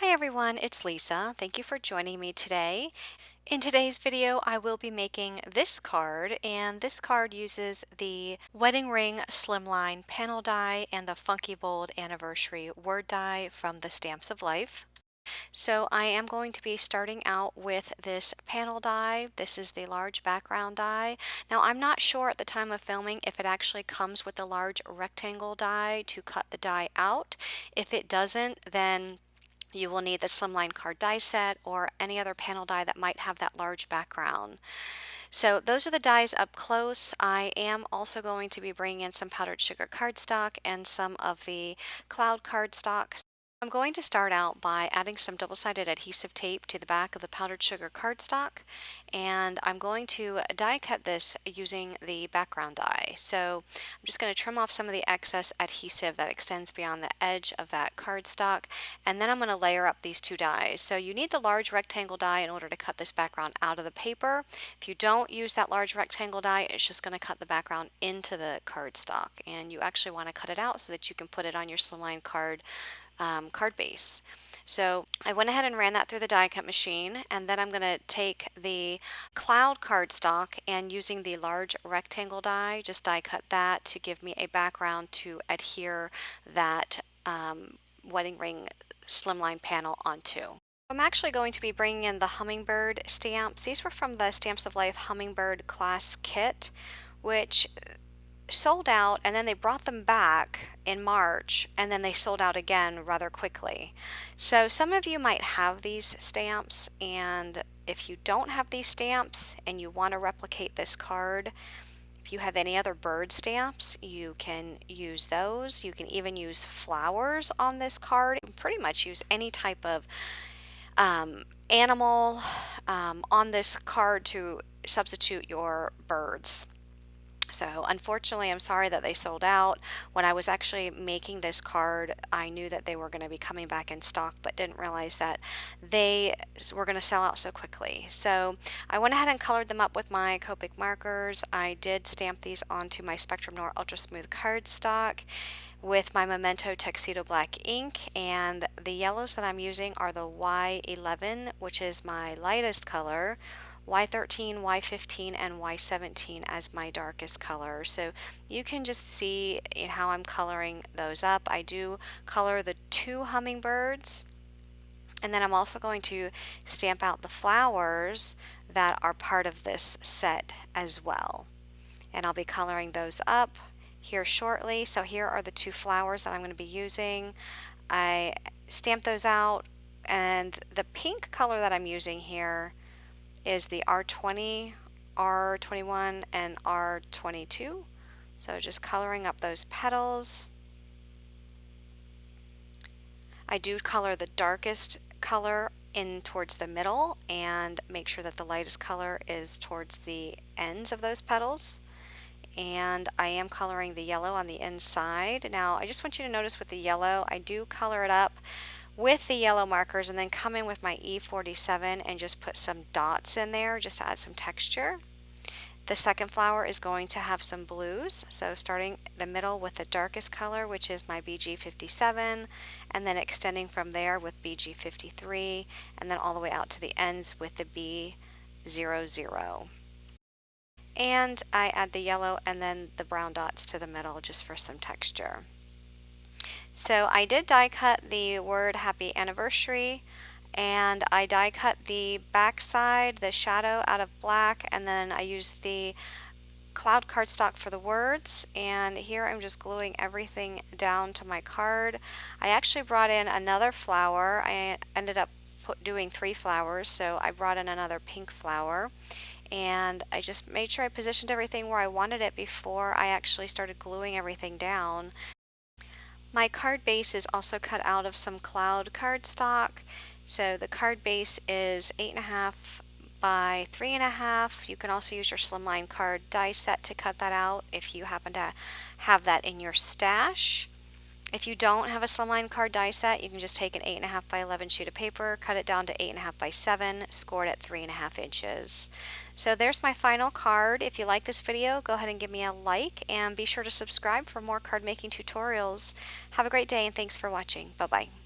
Hi everyone, it's Lisa. Thank you for joining me today. In today's video, I will be making this card, and this card uses the Wedding Ring Slimline panel die and the Funky Bold Anniversary word die from the Stamps of Life. So I am going to be starting out with this panel die. This is the large background die. Now I'm not sure at the time of filming if it actually comes with the large rectangle die to cut the die out. If it doesn't, then you will need the Slimline card die set or any other panel die that might have that large background. So those are the dies up close. I am also going to be bringing in some powdered sugar cardstock and some of the cloud cardstock. I'm going to start out by adding some double-sided adhesive tape to the back of the powdered sugar cardstock, and I'm going to die cut this using the background die. So I'm just going to trim off some of the excess adhesive that extends beyond the edge of that cardstock, and then I'm going to layer up these two dies. So you need the large rectangle die in order to cut this background out of the paper. If you don't use that large rectangle die, it's just going to cut the background into the cardstock, and you actually want to cut it out so that you can put it on your Slimline card base. So I went ahead and ran that through the die cut machine, and then I'm going to take the cloud cardstock and using the large rectangle die, just die cut that to give me a background to adhere that wedding ring slimline panel onto. I'm actually going to be bringing in the Hummingbird stamps. These were from the Stamps of Life Hummingbird Class kit, which sold out, and then they brought them back in March, and then they sold out again rather quickly. So some of you might have these stamps, and if you don't have these stamps and you want to replicate this card, if you have any other bird stamps, you can use those. You can even use flowers on this card. You can pretty much use any type of animal on this card to substitute your birds. So unfortunately, I'm sorry that they sold out. When I was actually making this card, I knew that they were going to be coming back in stock, but didn't realize that they were going to sell out so quickly. So I went ahead and colored them up with my Copic markers. I did stamp these onto my Spectrum Noir Ultra Smooth cardstock with my Memento Tuxedo Black ink, and the yellows that I'm using are the Y11, which is my lightest color, Y13, Y15, and Y17 as my darkest color. So you can just see how I'm coloring those up. I do color the two hummingbirds, and then I'm also going to stamp out the flowers that are part of this set as well. And I'll be coloring those up here shortly. So here are the two flowers that I'm going to be using. I stamped those out, and the pink color that I'm using here is the R20, R21, and R22. So just coloring up those petals. I do color the darkest color in towards the middle and make sure that the lightest color is towards the ends of those petals. And I am coloring the yellow on the inside. Now I just want you to notice with the yellow, I do color it up with the yellow markers and then come in with my E47 and just put some dots in there just to add some texture. The second flower is going to have some blues, so starting the middle with the darkest color, which is my BG57, and then extending from there with BG53, and then all the way out to the ends with the B00. And I add the yellow and then the brown dots to the middle just for some texture. So I did die cut the word happy anniversary, and I die cut the back side, the shadow, out of black, and then I used the cloud cardstock for the words, and here I'm just gluing everything down to my card. I actually brought in another flower. I ended up doing 3 flowers, so I brought in another pink flower, and I just made sure I positioned everything where I wanted it before I actually started gluing everything down. My card base is also cut out of some cloud cardstock. So the card base is 8.5 by 3.5. You can also use your Slimline card die set to cut that out if you happen to have that in your stash. If you don't have a Slimline card die set, you can just take an 8.5 by 11 sheet of paper, cut it down to 8.5 by 7, score it at 3.5 inches. So there's my final card. If you like this video, go ahead and give me a like, and be sure to subscribe for more card making tutorials. Have a great day, and thanks for watching. Bye-bye.